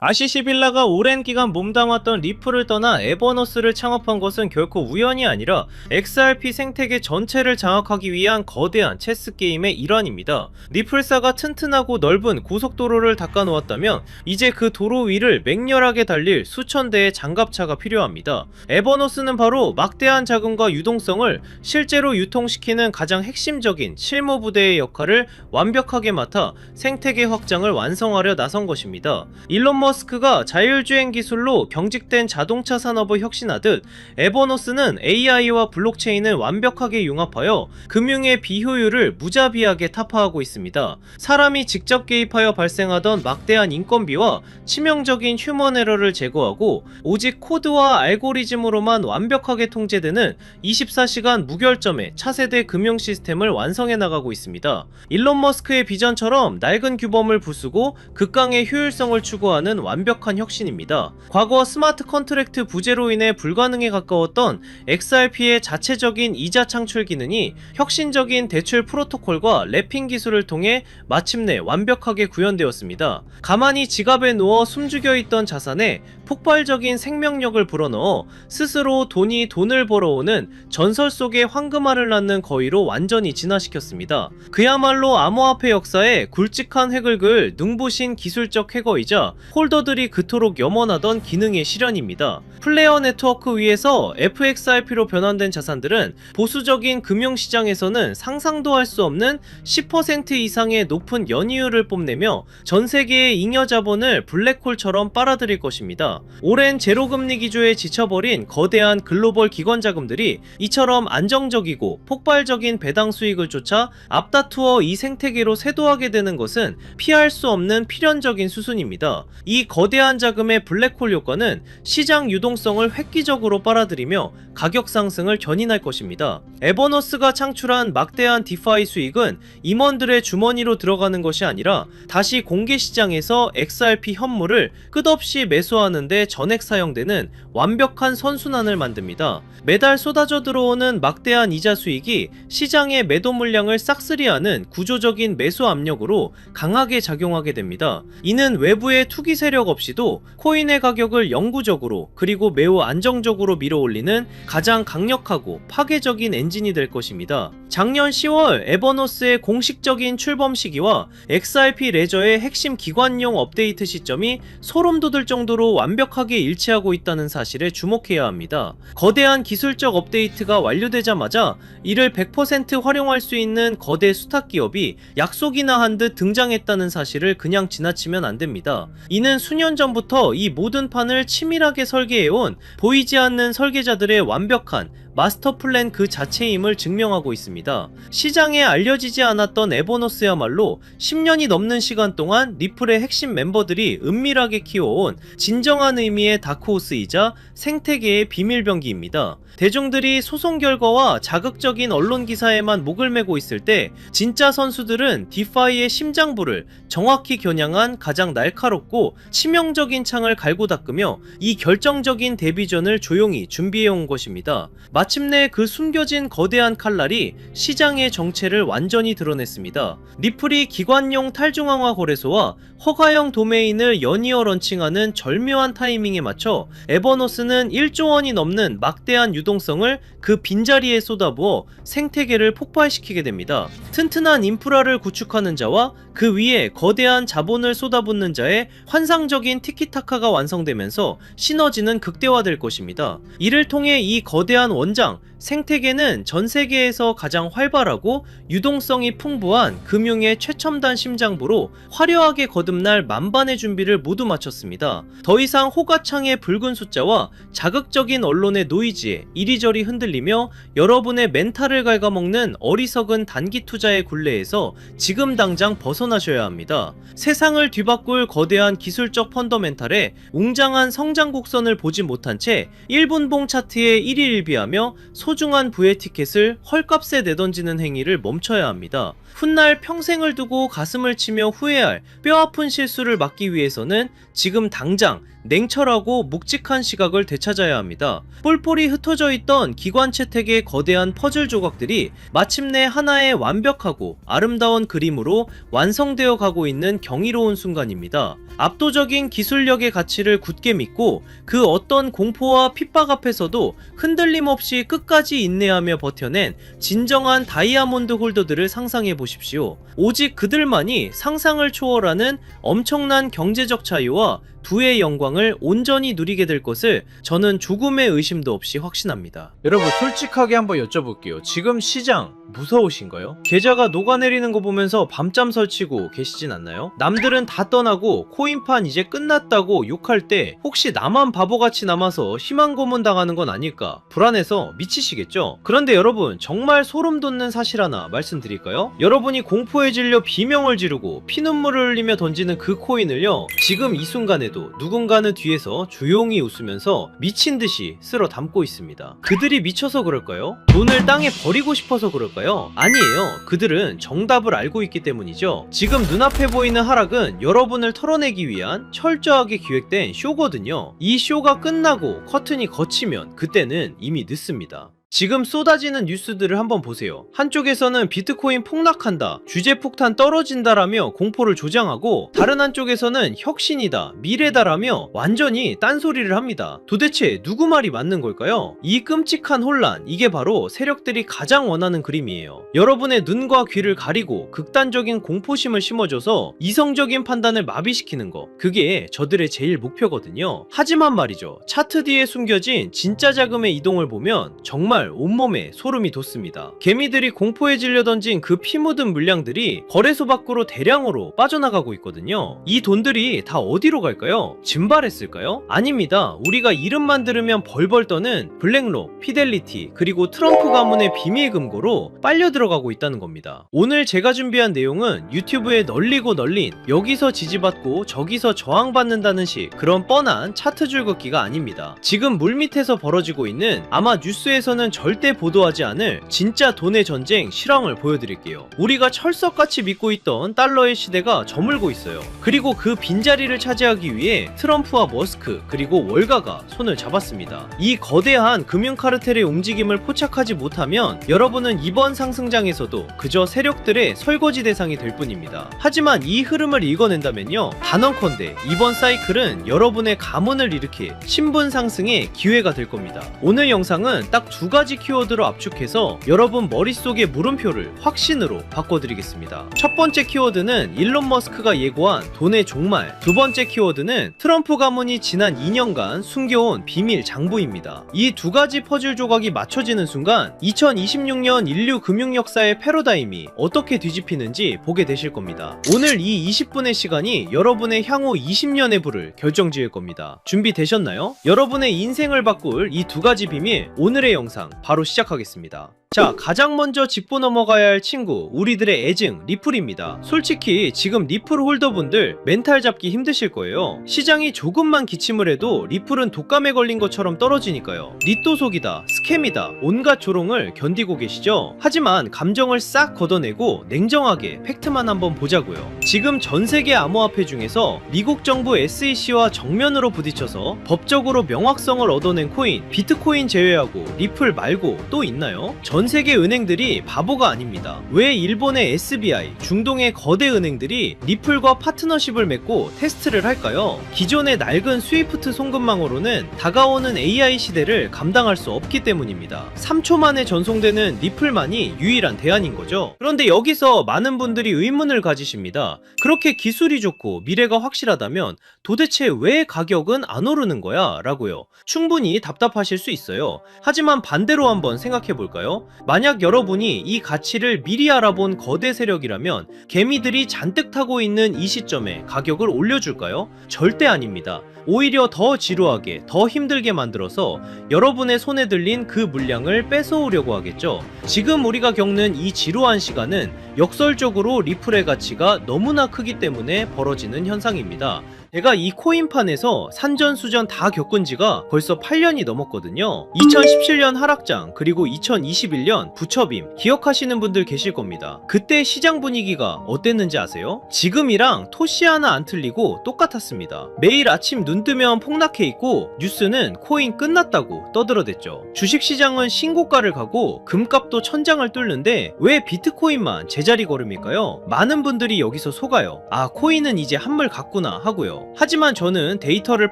아시시빌라가 오랜 기간 몸담았던 리플을 떠나 에버너스를 창업한 것은 결코 우연이 아니라 XRP 생태계 전체를 장악하기 위한 거대한 체스 게임의 일환입니다. 리플사가 튼튼하고 넓은 고속도로를 닦아놓았다면 이제 그 도로 위를 맹렬하게 달릴 수천 대의 장갑차가 필요합니다. 에버너스는 바로 막대한 자금과 유동성을 실제로 유통시키는 가장 핵심적인 실무부대의 역할을 완벽하게 맡아 생태계 확장을 완성하려 나선 것입니다. 일론 머스크가 자율주행 기술로 경직된 자동차 산업을 혁신하듯 에버노스는 AI와 블록체인을 완벽하게 융합하여 금융의 비효율을 무자비하게 타파하고 있습니다. 사람이 직접 개입하여 발생하던 막대한 인건비와 치명적인 휴먼 에러를 제거하고 오직 코드와 알고리즘으로만 완벽하게 통제되는 24시간 무결점의 차세대 금융 시스템을 완성해 나가고 있습니다. 일론 머스크의 비전처럼 낡은 규범을 부수고 극강의 효율성을 추구하는 완벽한 혁신입니다. 과거 스마트 컨트랙트 부재로 인해 불가능에 가까웠던 XRP의 자체적인 이자 창출 기능이 혁신적인 대출 프로토콜과 랩핑 기술을 통해 마침내 완벽하게 구현되었습니다. 가만히 지갑에 누워 숨죽여 있던 자산에 폭발적인 생명력을 불어넣어 스스로 돈을 벌어오는 전설 속의 황금알을 낳는 거위로 완전히 진화시켰습니다. 그야말로 암호화폐 역사에 굵직한 획을 그을 눈부신 기술적 해거이자 홀더들이 그토록 염원하던 기능의 실현입니다. 플레이어 네트워크 위에서 FXRP로 변환된 자산들은 보수적인 금융시장에서는 상상도 할 수 없는 10% 이상의 높은 연이율을 뽐내며 전세계의 잉여 자본을 블랙홀처럼 빨아들일 것입니다. 오랜 제로금리 기조에 지쳐버린 거대한 글로벌 기관 자금들이 이처럼 안정적이고 폭발적인 배당 수익을 쫓아 앞다투어 이 생태계로 쇄도하게 되는 것은 피할 수 없는 필연적인 수순입니다. 이 거대한 자금의 블랙홀 효과는 시장 유동성을 획기적으로 빨아들이며 가격 상승을 견인할 것입니다. 에버너스가 창출한 막대한 디파이 수익은 임원들의 주머니로 들어가는 것이 아니라 다시 공개시장에서 XRP 현물을 끝없이 매수하는데 전액 사용되는 완벽한 선순환을 만듭니다. 매달 쏟아져 들어오는 막대한 이자 수익이 시장의 매도 물량을 싹쓸이하는 구조적인 매수 압력으로 강하게 작용하게 됩니다. 이는 외부의 투기 세력 없이도 코인의 가격을 영구적으로 그리고 매우 안정적으로 밀어올리는 가장 강력하고 파괴적인 엔진이 될 것입니다. 작년 10월 에버노스의 공식적인 출범 시기와 XRP 레저의 핵심 기관용 업데이트 시점이 소름 돋을 정도로 완벽하게 일치하고 있다는 사실에 주목해야 합니다. 거대한 기술적 업데이트가 완료되자마자 이를 100% 활용할 수 있는 거대 수탁 기업이 약속이나 한 듯 등장했다는 사실을 그냥 지나치면 안 됩니다. 이는 수년 전부터 이 모든 판을 치밀하게 설계해온 보이지 않는 설계자들의 완벽한 마스터 플랜 그 자체임을 증명하고 있습니다. 시장에 알려지지 않았던 에버노스야말로 10년이 넘는 시간 동안 리플의 핵심 멤버들이 은밀하게 키워온 진정한 의미의 다크호스이자 생태계의 비밀병기입니다. 대중들이 소송 결과와 자극적인 언론 기사에만 목을 메고 있을 때 진짜 선수들은 디파이의 심장부를 정확히 겨냥한 가장 날카롭고 치명적인 창을 갈고 닦으며 이 결정적인 데뷔전을 조용히 준비해온 것입니다. 마침내 그 숨겨진 거대한 칼날이 시장의 정체를 완전히 드러냈습니다. 리플이 기관용 탈중앙화 거래소와 허가형 도메인을 연이어 런칭하는 절묘한 타이밍에 맞춰 에버노스는 1조 원이 넘는 막대한 유동성을 그 빈자리에 쏟아부어 생태계를 폭발시키게 됩니다. 튼튼한 인프라를 구축하는 자와 그 위에 거대한 자본을 쏟아붓는 자의 환상적인 티키타카가 완성되면서 시너지는 극대화될 것입니다. 이를 통해 이 거대한 원장, 생태계는 전 세계에서 가장 활발하고 유동성이 풍부한 금융의 최첨단 심장부로 화려하게 거듭날 만반의 준비를 모두 마쳤습니다. 더 이상 호가창의 붉은 숫자와 자극적인 언론의 노이즈에 이리저리 흔들리며 여러분의 멘탈을 갉아먹는 어리석은 단기 투자의 굴레에서 지금 당장 벗어나셔야 합니다. 세상을 뒤바꿀 거대한 기술적 펀더멘탈에 웅장한 성장 곡선을 보지 못한 채 1분봉 차트에 1위 1비하며 하며 소중한 부의 티켓을 헐값에 내던지는 행위를 멈춰야 합니다. 훗날 평생을 두고 가슴을 치며 후회할 뼈아픈 실수를 막기 위해서는 지금 당장 냉철하고 묵직한 시각을 되찾아야 합니다. 뿔뿔이 흩어져 있던 기관 채택의 거대한 퍼즐 조각들이 마침내 하나의 완벽하고 아름다운 그림으로 완성되어 가고 있는 경이로운 순간입니다. 압도적인 기술력의 가치를 굳게 믿고 그 어떤 공포와 핍박 앞에서도 흔들림 없이 끝까지 인내하며 버텨낸 진정한 다이아몬드 홀더들을 상상해 보십시오. 오직 그들만이 상상을 초월하는 엄청난 경제적 자유와 두의 영광을 온전히 누리게 될 것을 저는 조금의 의심도 없이 확신합니다. 여러분, 솔직하게 한번 여쭤볼게요. 지금 시장 무서우신가요? 계좌가 녹아내리는 거 보면서 밤잠 설치고 계시진 않나요? 남들은 다 떠나고 코인판 이제 끝났다고 욕할 때 혹시 나만 바보같이 남아서 희망 고문 당하는 건 아닐까 불안해서 미치시겠죠? 그런데 여러분, 정말 소름 돋는 사실 하나 말씀드릴까요? 여러분이 공포에 질려 비명을 지르고 피눈물을 흘리며 던지는 그 코인을요, 지금 이 순간에도 누군가는 뒤에서 조용히 웃으면서 미친 듯이 쓸어 담고 있습니다. 그들이 미쳐서 그럴까요? 돈을 땅에 버리고 싶어서 그럴까요? 아니에요. 그들은 정답을 알고 있기 때문이죠. 지금 눈앞에 보이는 하락은 여러분을 털어내기 위한 철저하게 기획된 쇼거든요. 이 쇼가 끝나고 커튼이 걷히면 그때는 이미 늦습니다. 지금 쏟아지는 뉴스들을 한번 보세요. 한쪽에서는 비트코인 폭락한다, 주제 폭탄 떨어진다라며 공포를 조장하고, 다른 한쪽에서는 혁신이다, 미래다라며 완전히 딴소리를 합니다. 도대체 누구 말이 맞는 걸까요? 이 끔찍한 혼란, 이게 바로 세력들이 가장 원하는 그림이에요. 여러분의 눈과 귀를 가리고 극단적인 공포심을 심어줘서 이성적인 판단을 마비시키는 거, 그게 저들의 제일 목표거든요. 하지만 말이죠, 차트 뒤에 숨겨진 진짜 자금의 이동을 보면 정말 온몸에 소름이 돋습니다. 개미들이 공포에 질려 던진 그 피 묻은 물량들이 거래소 밖으로 대량으로 빠져나가고 있거든요. 이 돈들이 다 어디로 갈까요? 증발했을까요? 아닙니다. 우리가 이름만 들으면 벌벌 떠는 블랙록, 피델리티, 그리고 트럼프 가문의 비밀 금고로 빨려 들어가고 있다는 겁니다. 오늘 제가 준비한 내용은 유튜브에 널리고 널린 여기서 지지받고 저기서 저항받는다는 식 그런 뻔한 차트 줄긋기가 아닙니다. 지금 물밑에서 벌어지고 있는, 아마 뉴스에서는 절대 보도하지 않을 진짜 돈의 전쟁 실황을 보여드릴게요. 우리가 철석같이 믿고 있던 달러의 시대가 저물고 있어요. 그리고 그 빈자리를 차지하기 위해 트럼프와 머스크 그리고 월가가 손을 잡았습니다. 이 거대한 금융 카르텔의 움직임을 포착하지 못하면 여러분은 이번 상승장에서도 그저 세력들의 설거지 대상이 될 뿐입니다. 하지만 이 흐름을 읽어낸다면요, 단언컨대 이번 사이클은 여러분의 가문을 일으킬 신분 상승의 기회가 될 겁니다. 오늘 영상은 딱 두 가지 키워드로 압축해서 여러분 머릿속의 물음표를 확신으로 바꿔드리겠습니다. 첫 번째 키워드는 일론 머스크가 예고한 돈의 종말, 두 번째 키워드는 트럼프 가문이 지난 2년간 숨겨온 비밀 장부입니다. 이 두 가지 퍼즐 조각이 맞춰지는 순간 2026년 인류 금융 역사의 패러다임이 어떻게 뒤집히는지 보게 되실 겁니다. 오늘 이 20분의 시간이 여러분의 향후 20년의 부를 결정지을 겁니다. 준비되셨나요? 여러분의 인생을 바꿀 이 두 가지 비밀, 오늘의 영상 바로 시작하겠습니다. 자, 가장 먼저 짚고 넘어가야 할 친구, 우리들의 애증 리플입니다. 솔직히 지금 리플 홀더분들 멘탈 잡기 힘드실 거예요. 시장이 조금만 기침을 해도 리플은 독감에 걸린 것처럼 떨어지니까요. 리또속이다, 스캠이다, 온갖 조롱을 견디고 계시죠? 하지만 감정을 싹 걷어내고 냉정하게 팩트만 한번 보자고요. 지금 전세계 암호화폐 중에서 미국 정부 SEC와 정면으로 부딪혀서 법적으로 명확성을 얻어낸 코인, 비트코인 제외하고 리플 말고 또 있나요? 전 세계 은행들이 바보가 아닙니다. 왜 일본의 SBI, 중동의 거대 은행들이 리플과 파트너십을 맺고 테스트를 할까요? 기존의 낡은 스위프트 송금망으로는 다가오는 AI 시대를 감당할 수 없기 때문입니다. 3초 만에 전송되는 리플만이 유일한 대안인 거죠. 그런데 여기서 많은 분들이 의문을 가지십니다. 그렇게 기술이 좋고 미래가 확실하다면 도대체 왜 가격은 안 오르는 거야? 라고요. 충분히 답답하실 수 있어요. 하지만 반대로 한번 생각해 볼까요? 만약 여러분이 이 가치를 미리 알아본 거대 세력이라면 개미들이 잔뜩 타고 있는 이 시점에 가격을 올려줄까요? 절대 아닙니다. 오히려 더 지루하게, 더 힘들게 만들어서 여러분의 손에 들린 그 물량을 뺏어오려고 하겠죠. 지금 우리가 겪는 이 지루한 시간은 역설적으로 리플의 가치가 너무나 크기 때문에 벌어지는 현상입니다. 제가 이 코인판에서 산전수전 다 겪은 지가 벌써 8년이 넘었거든요. 2017년 하락장, 그리고 2021년 부처빔 기억하시는 분들 계실 겁니다. 그때 시장 분위기가 어땠는지 아세요? 지금이랑 토시 하나 안 틀리고 똑같았습니다. 매일 아침 눈 뜨면 폭락해 있고 뉴스는 코인 끝났다고 떠들어댔죠. 주식시장은 신고가를 가고 금값도 천장을 뚫는데 왜 비트코인만 제자리 걸음일까요? 많은 분들이 여기서 속아요. 아, 코인은 이제 한물 갔구나 하고요. 하지만 저는 데이터를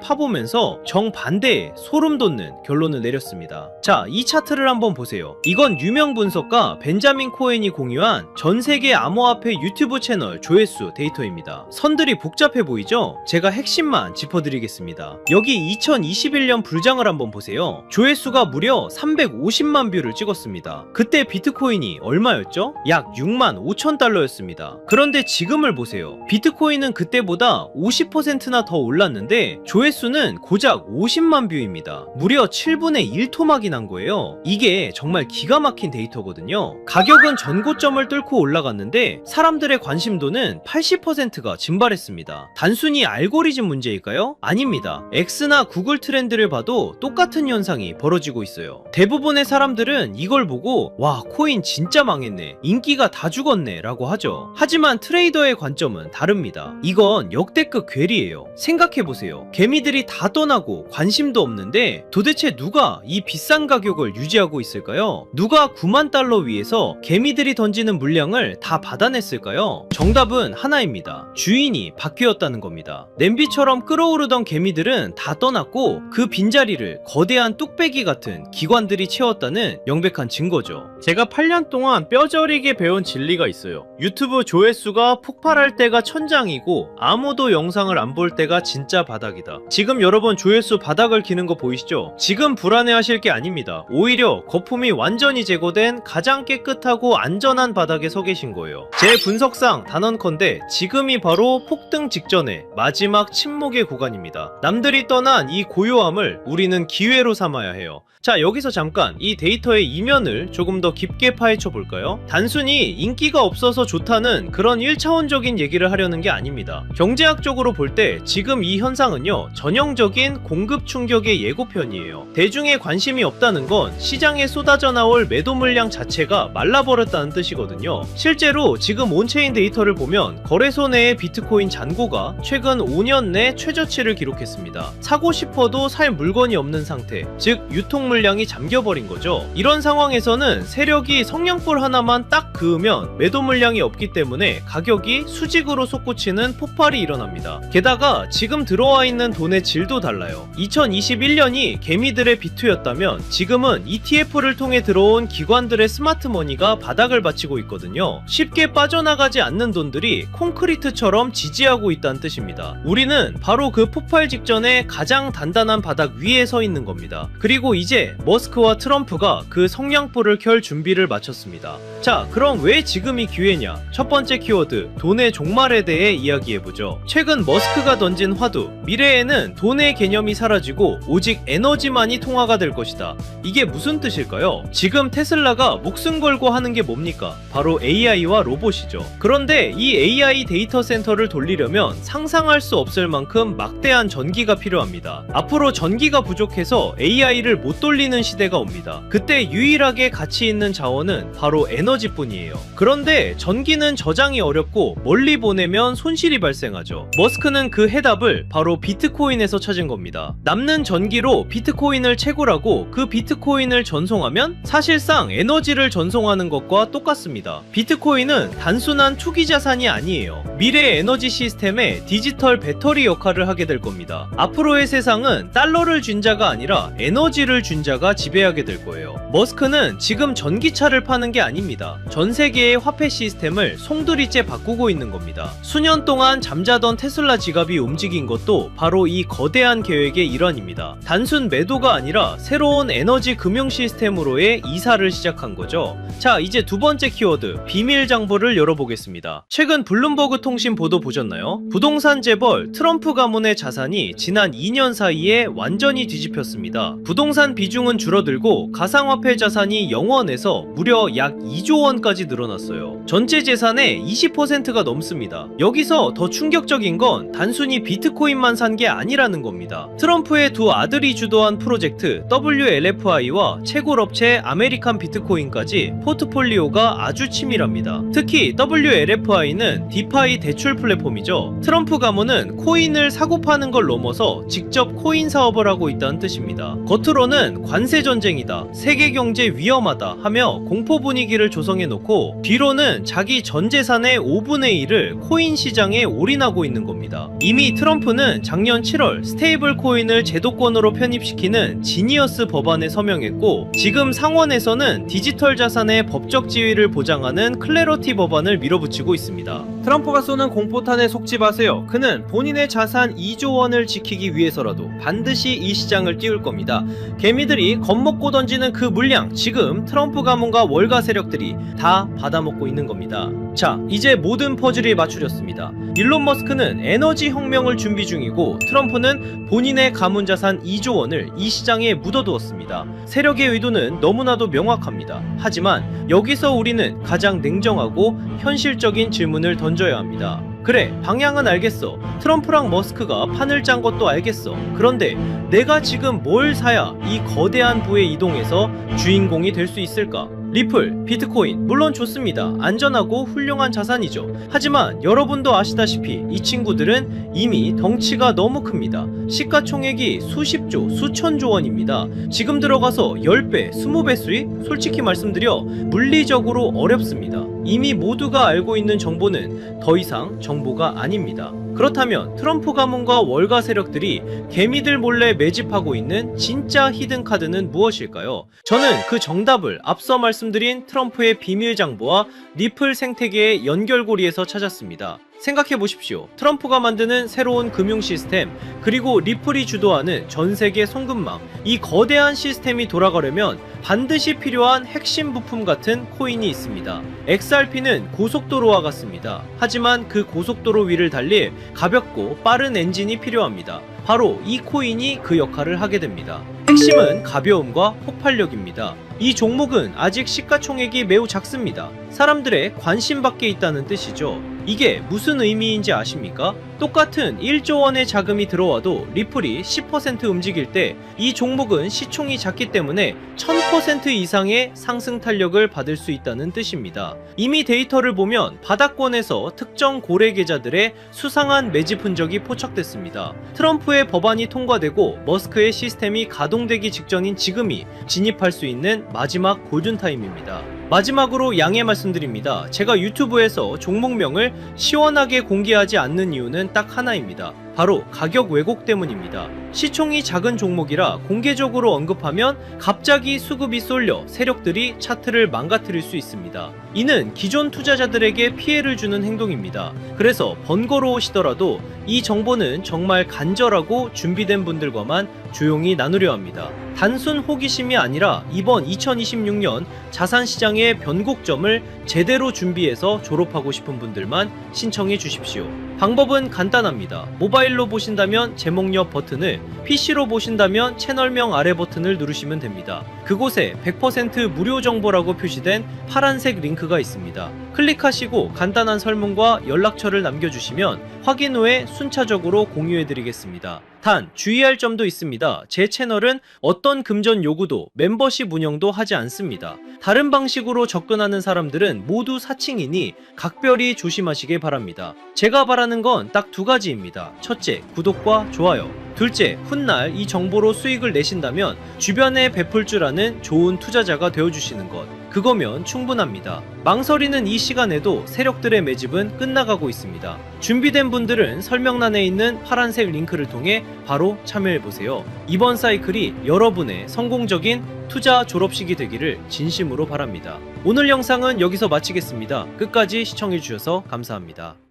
파보면서 정반대의 소름 돋는 결론을 내렸습니다. 자, 이 차트를 한번 보세요. 이건 유명 분석가 벤자민 코엔이 공유한 전세계 암호화폐 유튜브 채널 조회수 데이터입니다. 선들이 복잡해 보이죠? 제가 핵심만 짚어드리겠습니다. 여기 2021년 불장을 한번 보세요. 조회수가 무려 350만 뷰를 찍었습니다. 그때 비트코인이 얼마였죠? 약 6만 5천 달러였습니다. 그런데 지금을 보세요. 비트코인은 그때보다 50%나 더 올랐는데 조회수는 고작 50만 뷰입니다. 무려 7분의 1 토막이 난 거예요. 이게 정말 기가 막힌 데이터거든요. 가격은 전고점을 뚫고 올라갔는데 사람들의 관심도는 80%가 증발했습니다. 단순히 알고리즘 문제일까요? 아닙니다. X나 구글 트렌드를 봐도 똑같은 현상이 벌어지고 있어요. 대부분의 사람들은 이걸 보고 와, 코인 진짜 망했네, 인기가 다 죽었네 라고 하죠. 하지만 트레이더의 관점은 다릅니다. 이건 역대급 괴리예요. 생각해보세요. 개미들이 다 떠나고 관심도 없는데 도대체 누가 이 비싼 가격을 유지하고 있을까요? 누가 9만 달러 위에서 개미들이 던지는 물량을 다 받아냈을까요? 정답은 하나입니다. 주인이 바뀌었다는 겁니다. 냄비처럼 끓어오르던 개미들은 다 떠났고 그 빈자리를 거대한 뚝배기 같은 기관들이 채웠다는 명백한 증거죠. 제가 8년 동안 뼈저리게 배운 진리가 있어요. 유튜브 조회수가 폭발할 때가 천장이고 아무도 영상을 안 볼 때가 진짜 바닥이다. 지금 여러분 조회수 바닥을 기는 거 보이시죠? 지금 불안해하실 게 아닙니다. 오히려 거품이 완전히 제거된 가장 깨끗하고 안전한 바닥에 서 계신 거예요. 제 분석상 단언컨대 지금이 바로 폭등 직전의 마지막 침묵의 구간입니다. 남들이 떠난 이 고요함을 우리는 기회로 삼아야 해요. 자, 여기서 잠깐 이 데이터의 이면을 조금 더 깊게 파헤쳐 볼까요? 단순히 인기가 없어서 좋다는 그런 1차원적인 얘기를 하려는 게 아닙니다. 경제학적으로 볼 때 지금 이 현상은요, 전형적인 공급 충격의 예고편이에요. 대중의 관심이 없다는 건 시장에 쏟아져 나올 매도 물량 자체가 말라버렸다는 뜻이거든요. 실제로 지금 온체인 데이터를 보면 거래소 내의 비트코인 잔고가 최근 5년 내 최저치를 기록했습니다. 사고 싶어도 살 물건이 없는 상태, 즉 유통 물량이 잠겨버린 거죠. 이런 상황에서는 세력이 성냥불 하나만 딱 그으면 매도 물량이 없기 때문에 가격이 수직으로 솟구치는 폭발이 일어납니다. 게다가 지금 들어와 있는 돈의 질도 달라요. 2021년이 개미들의 비투였다면 지금은 ETF를 통해 들어온 기관들의 스마트머니가 바닥을 받치고 있거든요. 쉽게 빠져나가지 않는 돈들이 콘크리트처럼 지지하고 있다는 뜻입니다. 우리는 바로 그 폭발 직전에 가장 단단한 바닥 위에 서 있는 겁니다. 그리고 이제 머스크와 트럼프가 그 성냥불을 켤 준비를 마쳤습니다. 자, 그럼 왜 지금이 기회냐? 첫 번째 키워드, 돈의 종말에 대해 이야기해보죠. 최근 머스크가 던진 화두, 미래에는 돈의 개념이 사라지고 오직 에너지만이 통화가 될 것이다. 이게 무슨 뜻일까요? 지금 테슬라가 목숨 걸고 하는 게 뭡니까? 바로 AI와 로봇이죠. 그런데 이 AI 데이터 센터를 돌리려면 상상할 수 없을 만큼 막대한 전기가 필요합니다. 앞으로 전기가 부족해서 AI를 못 돌리는 시대가 옵니다. 그때 유일하게 가치 있는 자원은 바로 에너지뿐이에요. 그런데 전기는 저장이 어렵고 멀리 보내면 손실이 발생하죠. 머스크는 그 해답을 바로 비트코인에서 찾은 겁니다. 남는 전기로 비트코인을 채굴하고 그 비트코인을 전송하면 사실상 에너지를 전송하는 것과 똑같습니다. 비트코인은 단순한 투기 자산이 아니에요. 미래 에너지 시스템의 디지털 배터리 역할을 하게 될 겁니다. 앞으로의 세상은 달러를 준 자가 아니라 에너지를 준 자가 지배하게 될 거예요. 머스크는 지금 전기차를 파는 게 아닙니다. 전 세계의 화폐 시스템을 송두리째 바꾸고 있는 겁니다. 수년 동안 잠자던 테슬라 지갑이 움직인 것도 바로 이 거대한 계획의 일환입니다. 단순 매도가 아니라 새로운 에너지 금융 시스템으로의 이사를 시작한 거죠. 자, 이제 두 번째 키워드, 비밀 장부를 열어보겠습니다. 최근 블룸버그 통신 보도 보셨나요? 부동산 재벌 트럼프 가문의 자산이 지난 2년 사이에 완전히 뒤집혔습니다. 부동산 비중은 줄어들고 가상화폐 자산이 0원에서 무려 약 2조 원까지 늘어났어요. 있었어요. 전체 재산의 20%가 넘습니다. 여기서 더 충격적인 건 단순히 비트코인만 산 게 아니라는 겁니다. 트럼프의 두 아들이 주도한 프로젝트 WLFI와 채굴업체 아메리칸 비트코인까지 포트폴리오가 아주 치밀합니다. 특히 WLFI는 디파이 대출 플랫폼이죠. 트럼프 가문은 코인을 사고 파는 걸 넘어서 직접 코인 사업을 하고 있다는 뜻입니다. 겉으로는 관세 전쟁이다, 세계 경제 위험하다 하며 공포 분위기를 조성해 놓고 뒤로는 자기 전 재산의 5분의 1을 코인 시장에 올인하고 있는 겁니다. 이미 트럼프는 작년 7월 스테이블 코인을 제도권으로 편입시키는 지니어스 법안에 서명했고, 지금 상원에서는 디지털 자산의 법적 지위를 보장하는 클래러티 법안을 밀어붙이고 있습니다. 트럼프가 쏘는 공포탄에 속지 마세요. 그는 본인의 자산 2조 원을 지키기 위해서라도 반드시 이 시장을 띄울 겁니다. 개미들이 겁먹고 던지는 그 물량, 지금 트럼프 가문과 월가 세력들이 다 받아먹고 있는 겁니다. 자, 이제 모든 퍼즐이 맞추렸습니다. 일론 머스크는 에너지 혁명을 준비 중이고, 트럼프는 본인의 가문 자산 2조 원을 이 시장에 묻어두었습니다. 세력의 의도는 너무나도 명확합니다. 하지만 여기서 우리는 가장 냉정하고 현실적인 질문을 던져야 합니다. 그래, 방향은 알겠어. 트럼프랑 머스크가 판을 짠 것도 알겠어. 그런데 내가 지금 뭘 사야 이 거대한 부에 이동해서 주인공이 될 수 있을까? 리플, 비트코인 물론 좋습니다. 안전하고 훌륭한 자산이죠. 하지만 여러분도 아시다시피 이 친구들은 이미 덩치가 너무 큽니다. 시가총액이 수십조, 수천조 원입니다. 지금 들어가서 10배, 20배 수익? 솔직히 말씀드려 물리적으로 어렵습니다. 이미 모두가 알고 있는 정보는 더 이상 정보가 아닙니다. 그렇다면 트럼프 가문과 월가 세력들이 개미들 몰래 매집하고 있는 진짜 히든카드는 무엇일까요? 저는 그 정답을 앞서 말씀드린 트럼프의 비밀 장부와 리플 생태계의 연결고리에서 찾았습니다. 생각해 보십시오. 트럼프가 만드는 새로운 금융 시스템, 그리고 리플이 주도하는 전 세계 송금망, 이 거대한 시스템이 돌아가려면 반드시 필요한 핵심 부품 같은 코인이 있습니다. XRP는 고속도로와 같습니다. 하지만 그 고속도로 위를 달릴 가볍고 빠른 엔진이 필요합니다. 바로 이 코인이 그 역할을 하게 됩니다. 핵심은 가벼움과 폭발력입니다. 이 종목은 아직 시가총액이 매우 작습니다. 사람들의 관심 밖에 있다는 뜻이죠. 이게 무슨 의미인지 아십니까? 똑같은 1조 원의 자금이 들어와도 리플이 10% 움직일 때 이 종목은 시총이 작기 때문에 1000% 이상의 상승 탄력을 받을 수 있다는 뜻입니다. 이미 데이터를 보면 바닥권에서 특정 고래 계좌들의 수상한 매집 흔적이 포착됐습니다. 트럼프의 법안이 통과되고 머스크의 시스템이 가동되기 직전인 지금이 진입할 수 있는 마지막 골든타임입니다. 마지막으로 양해 말씀드립니다. 제가 유튜브에서 종목명을 시원하게 공개하지 않는 이유는 딱 하나입니다. 바로 가격 왜곡 때문입니다. 시총이 작은 종목이라 공개적으로 언급하면 갑자기 수급이 쏠려 세력들이 차트를 망가뜨릴 수 있습니다. 이는 기존 투자자들에게 피해를 주는 행동입니다. 그래서 번거로우시더라도 이 정보는 정말 간절하고 준비된 분들과만 조용히 나누려 합니다. 단순 호기심이 아니라 이번 2026년 자산시장의 변곡점을 제대로 준비해서 졸업하고 싶은 분들만 신청해 주십시오. 방법은 간단합니다. 모바일로 보신다면 제목 옆 버튼을, PC로 보신다면 채널명 아래 버튼을 누르시면 됩니다. 그곳에 100% 무료 정보라고 표시된 파란색 링크가 있습니다. 클릭하시고 간단한 설문과 연락처를 남겨주시면 확인 후에 순차적으로 공유해드리겠습니다. 단 주의할 점도 있습니다. 제 채널은 어떤 금전 요구도 멤버십 운영도 하지 않습니다. 다른 방식으로 접근하는 사람들은 모두 사칭이니 각별히 조심하시길 바랍니다. 제가 바라는 건 딱 두 가지입니다. 첫째, 구독과 좋아요. 둘째, 훗날 이 정보로 수익을 내신다면 주변에 베풀 줄 아는 좋은 투자자가 되어주시는 것. 그거면 충분합니다. 망설이는 이 시간에도 세력들의 매집은 끝나가고 있습니다. 준비된 분들은 설명란에 있는 파란색 링크를 통해 바로 참여해보세요. 이번 사이클이 여러분의 성공적인 투자 졸업식이 되기를 진심으로 바랍니다. 오늘 영상은 여기서 마치겠습니다. 끝까지 시청해주셔서 감사합니다.